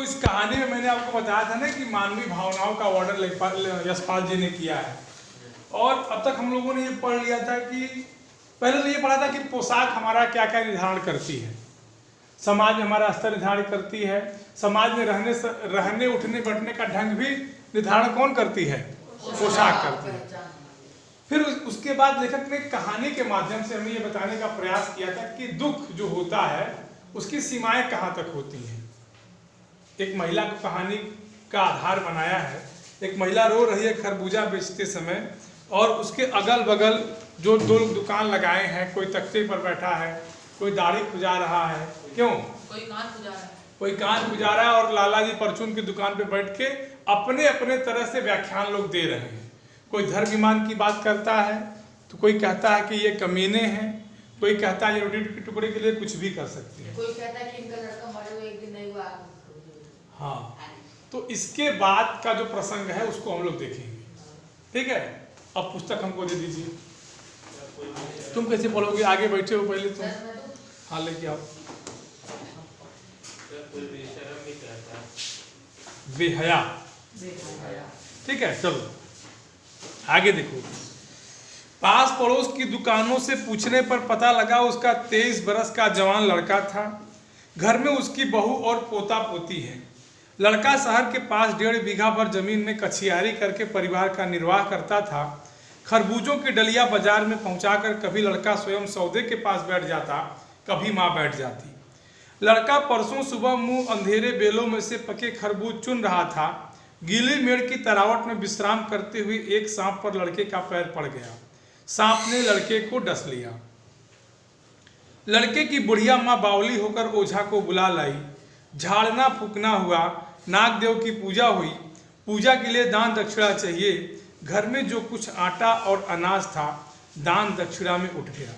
इस कहानी में मैंने आपको बताया था ना कि मानवीय भावनाओं का वर्णन यशपाल जी ने किया है। और अब तक हम लोगों ने ये पढ़ लिया था कि पहले तो ये पढ़ा था कि पोशाक हमारा क्या क्या निर्धारण करती है, समाज में हमारा स्तर निर्धारण करती है, समाज में रहने उठने बैठने का ढंग भी निर्धारण कौन करती है? पोशाक करती है। फिर उसके बाद लेखक ने कहानी के माध्यम से हमें ये बताने का प्रयास किया था कि दुख जो होता है उसकी सीमाएं कहाँ तक होती हैं। एक महिला को कहानी का आधार बनाया है। एक महिला रो रही है खरबूजा बेचते समय, और उसके अगल बगल जो दो लोग दुकान लगाए हैं, कोई तख्ते पर बैठा है, कोई दाढ़ी खुजा रहा है, क्यों? कोई कान खुजा रहा है, कोई कान खुजा रहा है, और लाला जी परचून की दुकान पे बैठ के अपने अपने तरह से व्याख्यान लोग दे रहे हैं। कोई धर्म ईमान की बात करता है तो कोई कहता है कि ये कमीने हैं, कोई कहता है ये रोटी के टुकड़े के लिए कुछ भी कर सकते हैं, कोई कहता है कि इनका लड़का मरे हुए एक दिन नहीं हुआ। हाँ। तो इसके बाद का जो प्रसंग है उसको हम लोग देखेंगे, ठीक है। अब पुस्तक हमको दे दीजिए। तुम कैसे पढ़ोगे? आगे बैठे हो पहले तुम। हाँ लेके आओ। बेहया, ठीक है। चलो आगे देखो। पास पड़ोस की दुकानों से पूछने पर पता लगा उसका 23 बरस का जवान लड़का था। घर में उसकी बहू और पोता पोती है। लड़का शहर के पास 1.5 बीघा भर जमीन में कछियारी करके परिवार का निर्वाह करता था। खरबूजों की डलिया बाजार में पहुंचाकर कभी लड़का स्वयं सौदे के पास बैठ जाता, कभी माँ बैठ जाती। लड़का परसों सुबह मुंह अंधेरे बेलों में से पके खरबूज चुन रहा था। गीली मेड़ की तरावट में विश्राम करते हुए एक सांप पर लड़के का पैर पड़ गया। सांप ने लड़के को डस लिया। लड़के की बुढ़िया माँ बावली होकर ओझा को बुला लाई। झाड़ना फूकना हुआ, नागदेव की पूजा हुई। पूजा के लिए दान दक्षिणा चाहिए। घर में जो कुछ आटा और अनाज था दान दक्षिणा में उठ गया।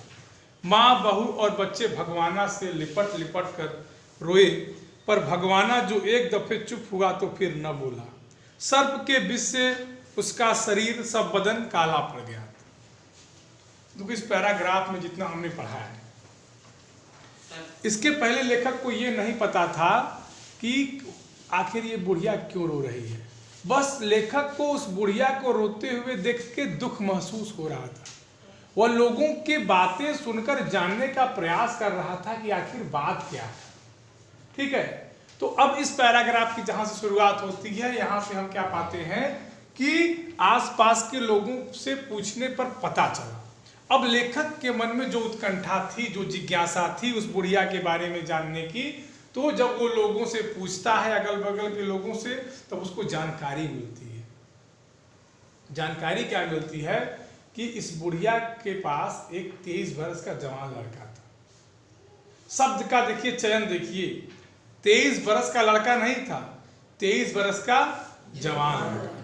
माँ, बहू और बच्चे भगवाना से लिपट लिपट कर रोए, पर भगवाना जो एक दफे चुप हुआ तो फिर न बोला। सर्प के विष से उसका शरीर सब बदन काला पड़ गया। तो इस पैराग्राफ में जितना हमने पढ़ा है, इसके पहले लेखक को ये नहीं पता था कि आखिर ये बुढ़िया क्यों रो रही है। बस लेखक को उस बुढ़िया को रोते हुए देख के दुख महसूस हो रहा था। वह लोगों की बातें सुनकर जानने का प्रयास कर रहा था कि आखिर बात क्या है, ठीक है। तो अब इस पैराग्राफ की जहां से शुरुआत होती है, यहां से हम क्या पाते हैं कि आसपास के लोगों से पूछने पर पता चला। अब लेखक के मन में जो उत्कंठा थी, जो जिज्ञासा थी उस बुढ़िया के बारे में जानने की, तो जब वो लोगों से पूछता है, अगल बगल के लोगों से, तब उसको जानकारी मिलती है। जानकारी क्या मिलती है कि इस बुढ़िया के पास एक 23 वर्ष का जवान लड़का था। शब्द का देखिए चयन, देखिए 23 वर्ष का लड़का नहीं था, 23 वर्ष का जवान लड़का।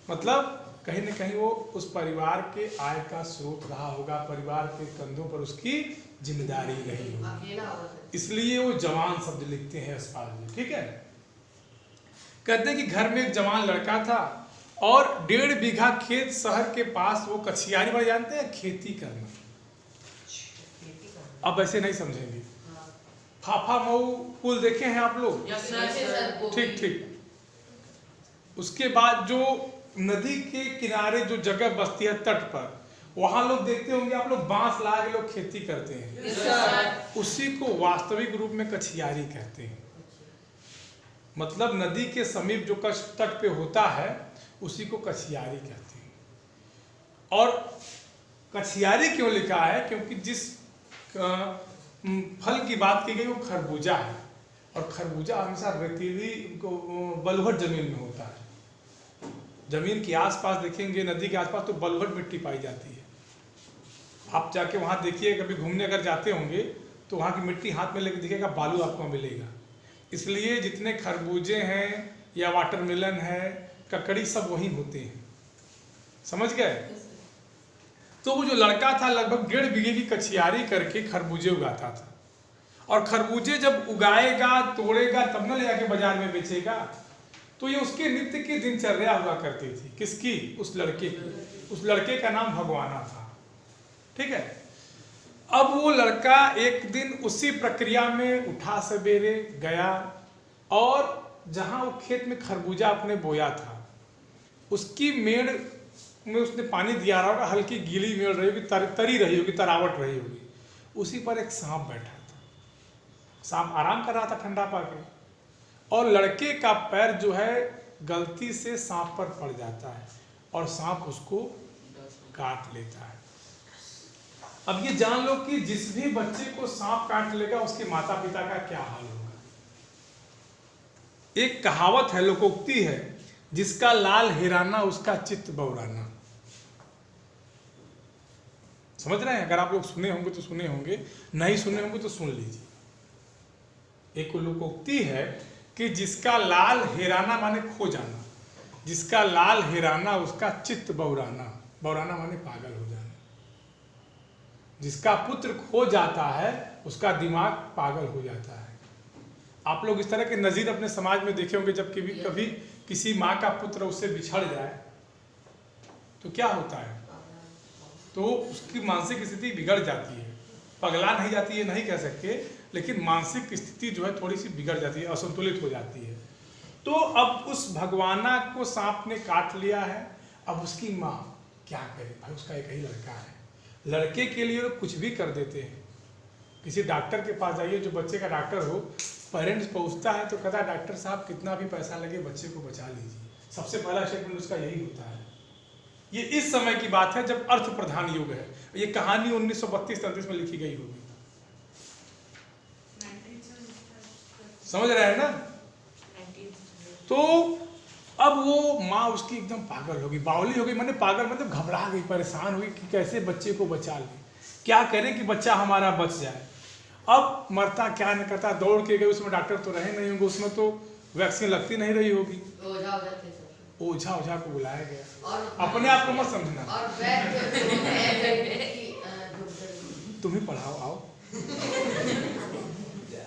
मतलब कहीं न कहीं वो उस परिवार के आय का स्रोत रहा होगा, परिवार के कंधों पर उसकी जिम्मेदारी रही होगी, इसलिए वो जवान शब्द लिखते हैं यशपाल जी, ठीक है। कहते हैं कि घर में एक जवान लड़का था और 1.5 बीघा खेत शहर के पास, वो कछियारी में जानते हैं, खेती करना। अब ऐसे नहीं समझेंगे। फाफा मऊ पुल देखे हैं आप लोग? ठीक ठीक। उसके बाद जो नदी के किनारे जो जगह बसती है तट पर, वहां लोग देखते होंगे आप लोग, बांस ला के लोग खेती करते हैं। उसी को वास्तविक रूप में कछियारी कहते हैं। मतलब नदी के समीप जो तट पे होता है उसी को कछियारी कहते हैं। और कछियारी क्यों लिखा है? क्योंकि जिस फल की बात की गई वो खरबूजा है, और खरबूजा हमेशा रेतीली बलुहट जमीन में होता है। जमीन के आसपास देखेंगे, नदी के आसपास, तो बलुहट मिट्टी पाई जाती है। आप जाके वहाँ देखिए, कभी घूमने अगर जाते होंगे तो वहाँ की मिट्टी हाथ में लेके दिखेगा, बालू आपको मिलेगा। इसलिए जितने खरबूजे हैं या वाटरमेलन है, ककड़ी, सब वहीं होते हैं, समझ गए। तो वो जो लड़का था लगभग 1.5 बीघे की कछियारी करके खरबूजे उगाता था, और खरबूजे जब उगाएगा, तोड़ेगा, तब न ले जाके बाजार में बेचेगा। तो ये उसके नित्य की दिनचर्या हुआ करती थी। किसकी? उस लड़के की। उस लड़के का नाम भगवाना था, ठीक है। अब वो लड़का एक दिन उसी प्रक्रिया में उठा, सवेरे गया और जहाँ वो खेत में खरबूजा अपने बोया था, उसकी मेड़ में उसने पानी दिया रहा होगा, हल्की गीली मेड़ रही होगी, तरी रही होगी, तरावट रही होगी, उसी पर एक सांप बैठा था। सांप आराम कर रहा था ठंडा पाके, और लड़के का पैर जो है गलती से सांप पर पड़ जाता है और सांप उसको काट लेता है। अब ये जान लो कि जिस भी बच्चे को सांप काट लेगा उसके माता पिता का क्या हाल होगा। एक कहावत है, लोकोक्ति है, जिसका लाल हिराना उसका चित्त बौराना। समझ रहे हैं? अगर आप लोग सुने होंगे तो सुने होंगे, नहीं सुने होंगे तो सुन लीजिए। एक लोकोक्ति है कि जिसका लाल हिराना माने खो जाना, जिसका लाल हिराना उसका चित्त बौराना, बौराना माने पागल हो जाना। जिसका पुत्र खो जाता है उसका दिमाग पागल हो जाता है। आप लोग इस तरह के नज़ीर अपने समाज में देखे होंगे, जब कभी किसी माँ का पुत्र उससे बिछड़ जाए तो क्या होता है, तो उसकी मानसिक स्थिति बिगड़ जाती है। पगला नहीं जाती है नहीं कह सकते, लेकिन मानसिक स्थिति जो है थोड़ी सी बिगड़ जाती है, असंतुलित हो जाती है। तो अब उस भगवाना को सांप ने काट लिया है। अब उसकी माँ क्या करे भाई, उसका एक ही लड़का है, लड़के के लिए लोग कुछ भी कर देते हैं। किसी डॉक्टर के पास जाइए, जो बच्चे का डॉक्टर हो, पेरेंट्स पहुंचता है तो कहता है डॉक्टर साहब कितना भी पैसा लगे बच्चे को बचा लीजिए। सबसे पहला स्टेटमेंट उसका यही होता है। ये इस समय की बात है जब अर्थ प्रधान युग है। ये कहानी 1932-33 में लिखी गई होगी, समझ रहे हैं ना। तो अब वो माँ उसकी एकदम पागल होगी, बावली हो गई, मैंने पागल मतलब घबरा गई, परेशान हुई कि कैसे बच्चे को बचा ले, क्या करें कि बच्चा हमारा बच जाए। अब मरता क्या न करता, दौड़ के गए, उसमें डॉक्टर तो रहे नहीं होंगे, उसमें तो वैक्सीन लगती नहीं रही होगी, ओझा को बुलाया गया। अपने आप को मत समझना, तुम ही पढ़ाओ, आओ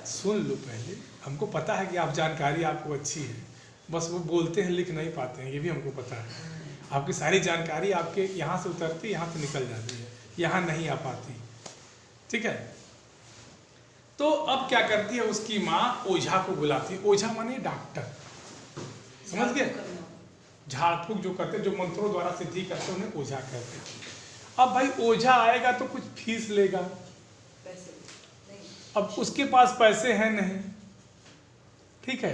सुन लो पहले। हमको पता है कि आप जानकारी आपको अच्छी है, बस वो बोलते हैं लिख नहीं पाते हैं, ये भी हमको पता है। आपकी सारी जानकारी आपके यहाँ से उतरती, यहाँ से निकल जाती है, यहाँ नहीं आ पाती, ठीक है। तो अब क्या करती है उसकी माँ, ओझा को बुलाती है। ओझा माने डॉक्टर, समझ गए, झाड़ फूक जो करते, जो मंत्रों द्वारा सिद्धि करते उन्हें ओझा कहते हैं। अब भाई ओझा आएगा तो कुछ फीस लेगा, अब उसके पास पैसे हैं नहीं, ठीक है,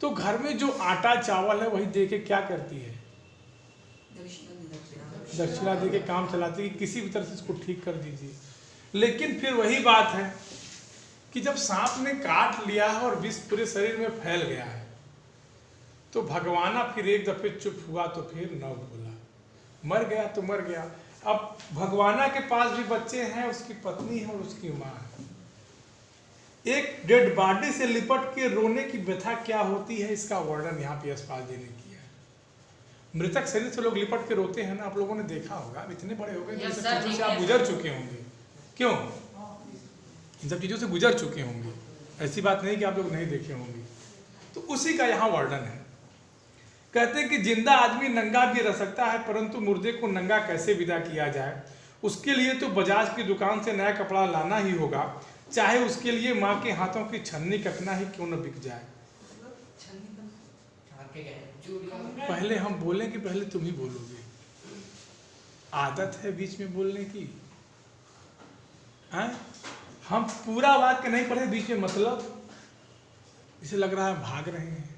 तो घर में जो आटा चावल है वही दे के क्या करती है, दक्षिणा दे के काम चलाती है कि किसी भी तरह से इसको ठीक कर दीजिए। लेकिन फिर वही बात है कि जब सांप ने काट लिया है और विष पूरे शरीर में फैल गया है, तो भगवाना फिर एक दफे चुप हुआ तो फिर न बोला, मर गया तो मर गया। अब भगवाना के पास भी बच्चे हैं, उसकी पत्नी है और उसकी माँ है। एक डेड बॉडी से लिपट के रोने की व्यथा क्या होती है, इसका वर्णन यहाँ पे यशपाल जी ने किया है। मृतक शरीर से लोग लिपट के रोते हैं ना, आप लोगों ने देखा होगा, इतने बड़े हो गए, इन सब चीजों से आप गुजर चुके होंगे, क्यों, इन सब चीजों से गुजर चुके होंगे, ऐसी बात नहीं कि आप लोग नहीं देखे होंगे। तो उसी का यहाँ वर्णन है। कहते हैं कि जिंदा आदमी नंगा भी रह सकता है, परंतु मुर्दे को नंगा कैसे विदा किया जाए, उसके लिए तो बजाज की दुकान से नया कपड़ा लाना ही होगा, चाहे उसके लिए माँ के हाथों की छन्नी कटना ही क्यों न बिक जाए। पहले हम बोलें कि पहले तुम ही बोलोगे? आदत है बीच में बोलने की, हैं? हम पूरा वाक्य नहीं पढ़े, बीच में मतलब, इसे लग रहा है भाग रहे हैं।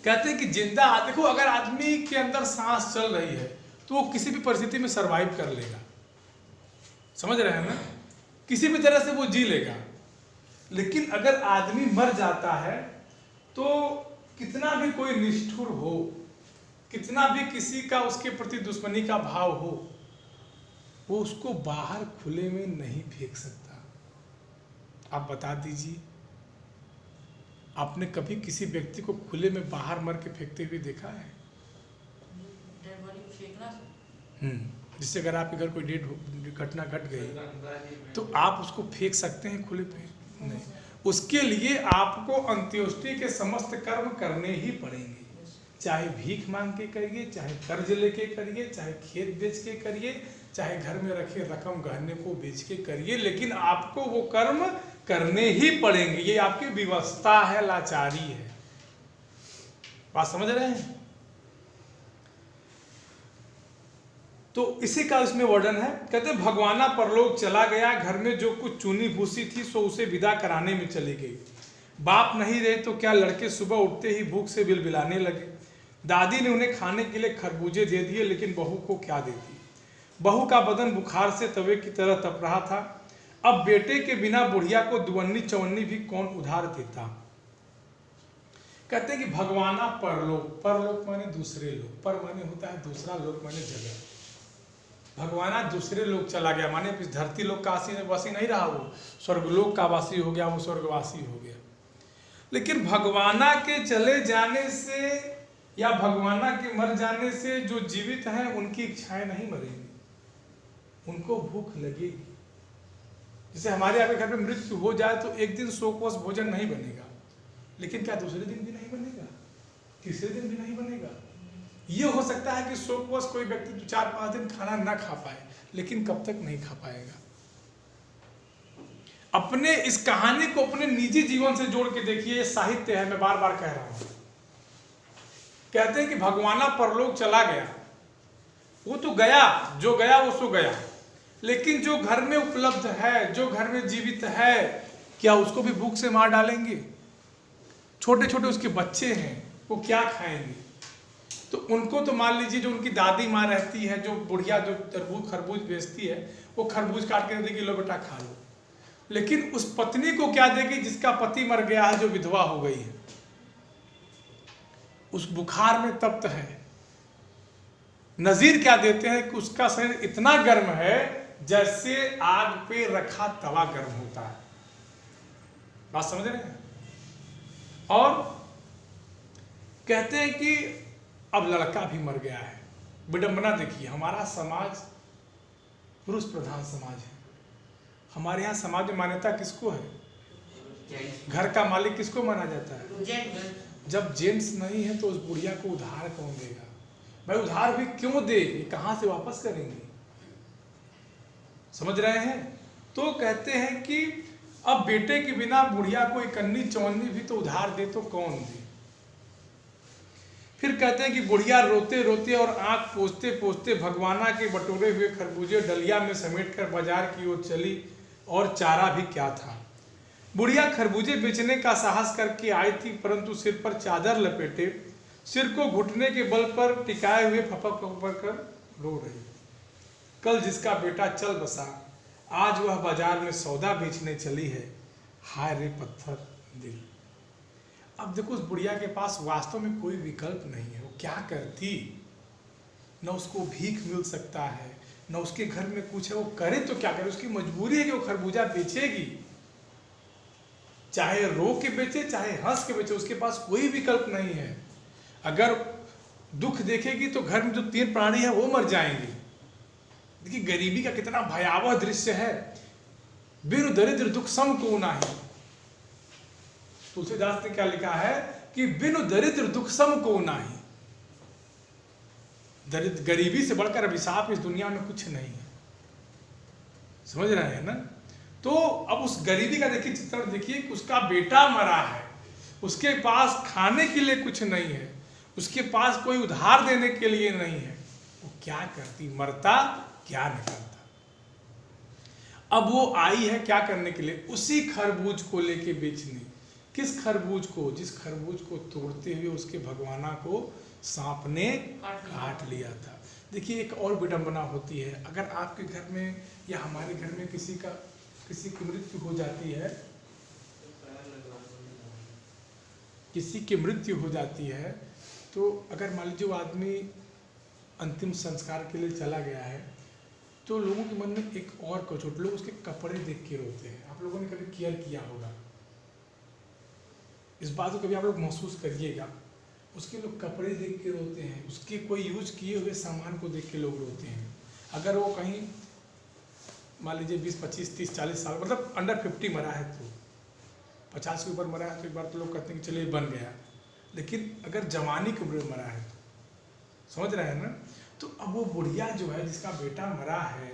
कहते हैं कि जिंदा, देखो अगर आदमी के अंदर सांस चल रही है तो वो किसी भी परिस्थिति में सरवाइव कर लेगा, समझ रहे हैं ना, किसी भी तरह से वो जी लेगा। लेकिन अगर आदमी मर जाता है तो कितना भी कोई निष्ठुर हो, कितना भी किसी का उसके प्रति दुश्मनी का भाव हो, वो उसको बाहर खुले में नहीं फेंक सकता। आप बता दीजिए, आपने कभी किसी व्यक्ति को खुले में बाहर मर के फेंकते हुए देखा है? जिससे अगर आपके घर कोई डेड घटना घट गई तो आप उसको फेंक सकते हैं खुले पे? नहीं। उसके लिए आपको अंत्योष्टि के समस्त कर्म करने ही पड़ेंगे, चाहे भीख मांग के करिए, चाहे कर्ज लेके करिए, चाहे खेत बेच के करिए, चाहे घर में रखे रकम गहने को बेच के करिए, लेकिन आपको वो कर्म करने ही पड़ेंगे। ये आपकी विवशता है, लाचारी है। बात समझ रहे हैं? तो इसी का इसमें वर्णन है। कहते हैं भगवाना परलोक चला गया, घर में जो कुछ चूनी भूसी थी सो उसे विदा कराने में चली गई। बाप नहीं रहे तो क्या लड़के सुबह उठते ही भूख से बिलबिलाने लगे। दादी ने उन्हें खाने के लिए खरबूजे दे दिए, लेकिन बहू को क्या देती। बहू का बदन बुखार से तवे की तरह तप रहा था। अब बेटे के बिना बुढ़िया को दुवन्नी चवन्नी भी कौन उधार देता। कहते हैं कि भगवाना परलोक, परलोक माने दूसरे लोक, पर माने होता है दूसरा, लोक माने जगह। भगवाना दूसरे लोक चला गया, माने इस धरती लोक का वासी नहीं रहा, वो स्वर्गलोक का वासी हो गया, वो स्वर्गवासी हो गया। लेकिन भगवाना के चले जाने से या भगवाना के मर जाने से जो जीवित हैं उनकी इच्छाएं नहीं मरेंगी, उनको भूख लगेगी। जैसे हमारे यहाँ घर में मृत्यु हो जाए तो एक दिन शोकवश भोजन नहीं बनेगा, लेकिन क्या दूसरे दिन भी नहीं बनेगा, तीसरे दिन भी नहीं बनेगा। ये हो सकता है कि शोकवश कोई व्यक्ति 4-5 दिन खाना ना खा पाए, लेकिन कब तक नहीं खा पाएगा। अपने इस कहानी को अपने निजी जीवन से जोड़ के देखिए, ये साहित्य है, मैं बार बार कह रहा हूं। कहते हैं कि भगवाना परलोक चला गया, वो तो गया, जो गया वो सो गया, लेकिन जो घर में उपलब्ध है, जो घर में जीवित है, क्या उसको भी भूख से मार डालेंगे। छोटे छोटे उसके बच्चे हैं, वो क्या खाएंगे। तो उनको तो मान लीजिए जो उनकी दादी माँ रहती है, जो बुढ़िया जो तरबूज खरबूज बेचती है, वो खरबूज काट के देगी, लो बेटा खा लो। लेकिन उस पत्नी को क्या देगी जिसका पति मर गया है, जो विधवा हो गई है, उस बुखार में तप्त है। नजीर क्या देते हैं कि उसका शरीर इतना गर्म है जैसे आग पे रखा तवा गर्म होता है। बात समझ रहे हैं? और कहते हैं कि अब लड़का भी मर गया है। विडंबना देखिए, हमारा समाज पुरुष प्रधान समाज है। हमारे यहाँ समाज में मान्यता किसको है? घर का मालिक किसको माना जाता है? जब जेंट्स नहीं है तो उस बुढ़िया को उधार कौन देगा? भाई उधार भी क्यों दे, ये कहां से वापस करेंगे? समझ रहे हैं? तो कहते हैं कि अब बेटे के बिना बुढ़िया को इकन्नी चवन्नी भी तो उधार दे तो कौन दे। फिर कहते हैं कि बुढ़िया रोते रोते और आंख पोंछते पोंछते भगवाना के बटोरे हुए खरबूजे डलिया में समेटकर बाजार की ओर चली, और चारा भी क्या था। बुढ़िया खरबूजे बेचने का साहस करके आई थी, परंतु सिर पर चादर लपेटे, सिर को घुटने के बल पर टिकाए हुए फपक फपक कर रो रही। कल जिसका बेटा चल बसा, आज वह बाजार में सौदा बेचने चली है। हाय रे पत्थर दिल। अब देखो उस बुढ़िया के पास वास्तव में कोई विकल्प नहीं है, वो क्या करती। न उसको भीख मिल सकता है, न उसके घर में कुछ है, वो करे तो क्या करे। उसकी मजबूरी है कि वो खरबूजा बेचेगी, चाहे रो के बेचे चाहे हंस के बेचे, उसके पास कोई विकल्प नहीं है। अगर दुख देखेगी तो घर में जो 3 प्राणी है वो मर जाएंगे। देखिए गरीबी का कितना भयावह दृश्य है। बिनु दरिद्र दुख सम को नाही। तुलसीदास ने क्या लिखा है कि बिनु दरिद्र दुख सम को नाही। दरिद्र गरीबी से बढ़कर अभिशाप इस दुनिया में कुछ नहीं है। समझ रहे हैं ना? तो अब उस गरीबी का देखिए चित्रण देखिए कि उसका बेटा मरा है, उसके पास खाने के लिए कुछ नहीं है, उसके पास कोई उधार देने के लिए नहीं है। वो क्या करती? मरता क्या नहीं करता। अब वो आई है क्या करने के लिए? उसी खरबूज को लेके बेचने। किस खरबूज को? जिस खरबूज को तोड़ते हुए उसके भगवाना को सांप ने काट लिया था। देखिए एक और विडंबना होती है, अगर आपके घर में या हमारे घर में किसी की मृत्यु हो जाती है, किसी की मृत्यु हो जाती है, तो अगर मान लीजिए वो आदमी अंतिम संस्कार के लिए चला गया है, तो लोगों के मन में एक और कचोट, लोग उसके कपड़े देख के रोते हैं। आप लोगों ने कभी केयर किया होगा इस बात को, कभी आप लोग महसूस करिएगा। उसके लोग कपड़े देख के रोते हैं, उसके कोई यूज किए हुए सामान को देख के लोग रोते हैं। अगर वो कहीं मान लीजिए 20, 25, 30, 40 साल मतलब अंडर 50 मरा है, तो 50 के ऊपर मरा है तो एक बार तो लोग कहते हैं कि चलिए बन गया। लेकिन अगर जवानी की उम्र में मरा है तो समझ रहे हैं ना? तो अब वो बुढ़िया जो है जिसका बेटा मरा है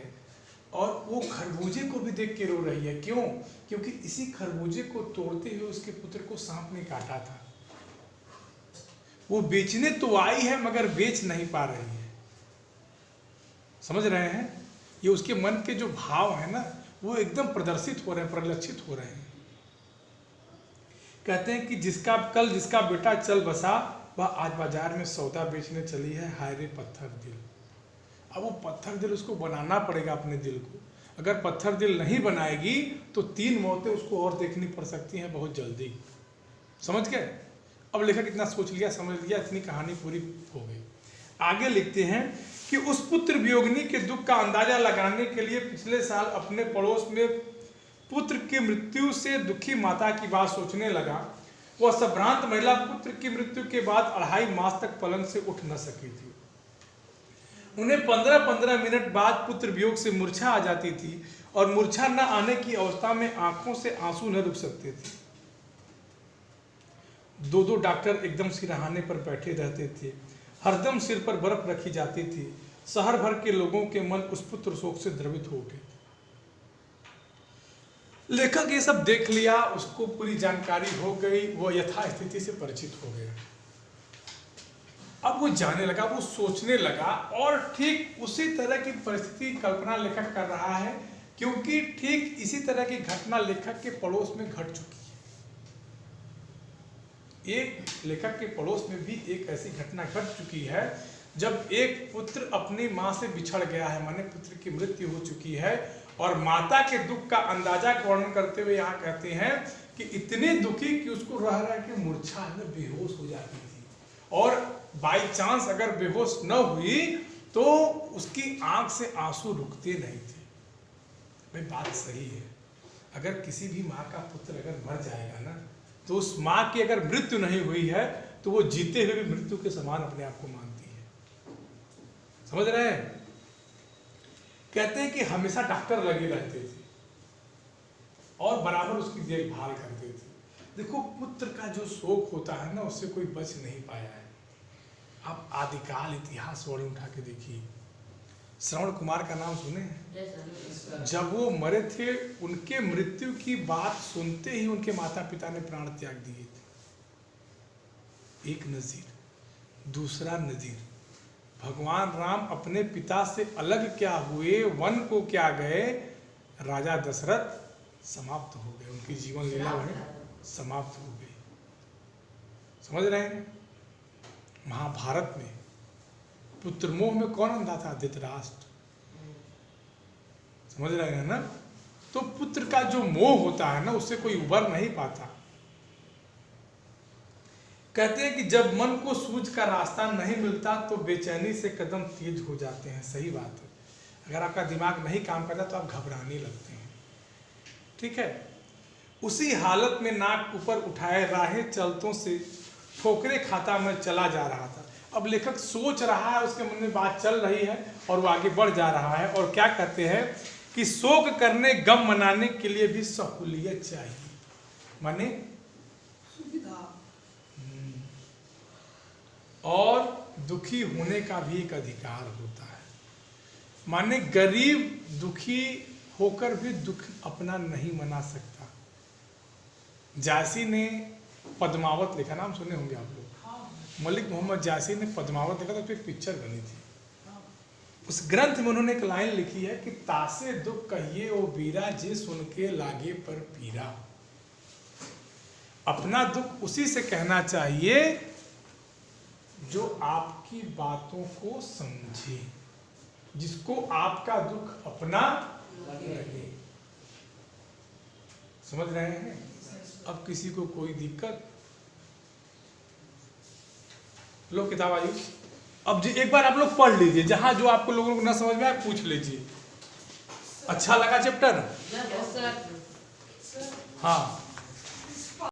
और वो खरबूजे को भी देख के रो रही है। क्यों? क्योंकि इसी खरबूजे को तोड़ते हुए उसके पुत्र को सांप ने काटा था। वो बेचने तो आई है मगर बेच नहीं पा रही है। समझ रहे हैं? ये उसके मन के जो भाव है ना, वो एकदम प्रदर्शित हो रहे हैं, परिलक्षित हो रहे हैं। कहते हैं कि जिसका बेटा चल बसा, वह आज बाजार में सौदा बेचने चली है। हाय रे पत्थर दिल। अब वो पत्थर दिल उसको बनाना पड़ेगा अपने दिल को। अगर पत्थर दिल नहीं बनाएगी तो 3 मौतें उसको और देखनी पड़ सकती हैं बहुत जल्दी। समझ गए? अब लेखक इतना सोच लिया, समझ लिया, इतनी कहानी पूरी हो गई। आगे लिखते हैं कि उस पुत्र वियोगिनी के दुख का अंदाजा लगाने के लिए पिछले साल अपने पड़ोस में पुत्र की मृत्यु से दुखी माता की बात सोचने लगा। वह संभ्रांत महिला पुत्र की मृत्यु के बाद 2.5 मास तक पलंग से उठ न सकी थी। उन्हें 15-15 मिनट बाद पुत्र वियोग से मूर्छा आ जाती थी और मूर्छा न आने की अवस्था में आंखों से आंसू न रुक सकते थे। 2-2 डॉक्टर एकदम सिरहाने पर बैठे रहते थे। हरदम सिर पर बर्फ रखी जाती थी। शहर भर के लोगों के मन उस पुत्र शोक से द्रवित हो गए। लेखक ये सब देख लिया, उसको पूरी जानकारी हो गई, वो यथास्थिति से परिचित हो गया। अब वो जाने लगा, वो सोचने लगा और ठीक उसी तरह की परिस्थिति कल्पना लेखक कर रहा है, क्योंकि ठीक इसी तरह की घटना लेखक के पड़ोस में घट चुकी है। एक लेखक के पड़ोस में भी एक ऐसी घटना घट चुकी है जब एक पुत्र अपनी मां से बिछड़ गया है, माने पुत्र की मृत्यु हो चुकी है। और माता के दुख का अंदाजा वर्णन करते हुए यहाँ कहते हैं कि इतने दुखी कि उसको रह रहा के मूर्छा में बेहोश हो जाती थी, और बाई चांस अगर बेहोश न हुई तो उसकी आंख से आंसू रुकते नहीं थे। भाई बात सही है, अगर किसी भी माँ का पुत्र अगर मर जाएगा ना, तो उस माँ की अगर मृत्यु नहीं हुई है तो वो जीते हुए भी मृत्यु के समान अपने आप को मानती है। समझ रहे हैं? कहते हैं कि हमेशा डॉक्टर लगे रहते थे और बराबर उसकी देखभाल करते थे। देखो, पुत्र का जो शोक होता है ना, उससे कोई बच नहीं पाया है। आप आदिकाल इतिहास वर्णन उठा के देखिए। श्रवण कुमार का नाम सुने हैं? जब वो मरे थे, उनके मृत्यु की बात सुनते ही उनके माता पिता ने प्राण त्याग दिए थे। एक नजीर, दूसरा नजीर। भगवान राम अपने पिता से अलग क्या हुए, वन को क्या गए, राजा दशरथ समाप्त हो गए, उनकी जीवन लीला वहीं समाप्त हो गई। समझ रहे हैं? महाभारत में पुत्र मोह में कौन अंधा था? धृतराष्ट्र। समझ रहे हैं ना? तो पुत्र का जो मोह होता है ना, उससे कोई उबर नहीं पाता। कहते हैं कि जब मन को सूझ का रास्ता नहीं मिलता तो बेचैनी से कदम तेज हो जाते हैं। सही बात है। अगर आपका दिमाग नहीं काम करता तो आप घबराने लगते हैं। ठीक है? उसी हालत में नाक ऊपर उठाए राहें चलतों से ठोकरे खाता मैं चला जा रहा था। अब लेखक सोच रहा है, उसके मन में बात चल रही है और वो आगे बढ़ जा रहा है। और क्या कहते हैं कि शोक करने, गम मनाने के लिए भी सहूलियत चाहिए, माने सुविधा, और दुखी होने का भी एक अधिकार होता है। माने गरीब दुखी होकर भी दुख अपना नहीं मना सकता। जायसी ने पद्मावत लिखा, नाम सुने होंगे आप लोग। मलिक मोहम्मद जायसी ने पद्मावत लिखा, तो एक पिक्चर बनी थी। उस ग्रंथ में उन्होंने एक लाइन लिखी है कि तासे दुख कहिए ओ बीरा, जे सुन के लागे पर पीरा। अपना दुख उसी से कहना चाहिए जो आपकी बातों को समझे, जिसको आपका दुख अपना लगे। समझ रहे हैं? अब किसी को कोई दिक्कत, लो किताब आई। अब जी एक बार आप लोग पढ़ लीजिए, जहां जो आपको लोगों को ना समझ में आए पूछ लीजिए। अच्छा लगा चैप्टर? बहुत सारा। हाँ,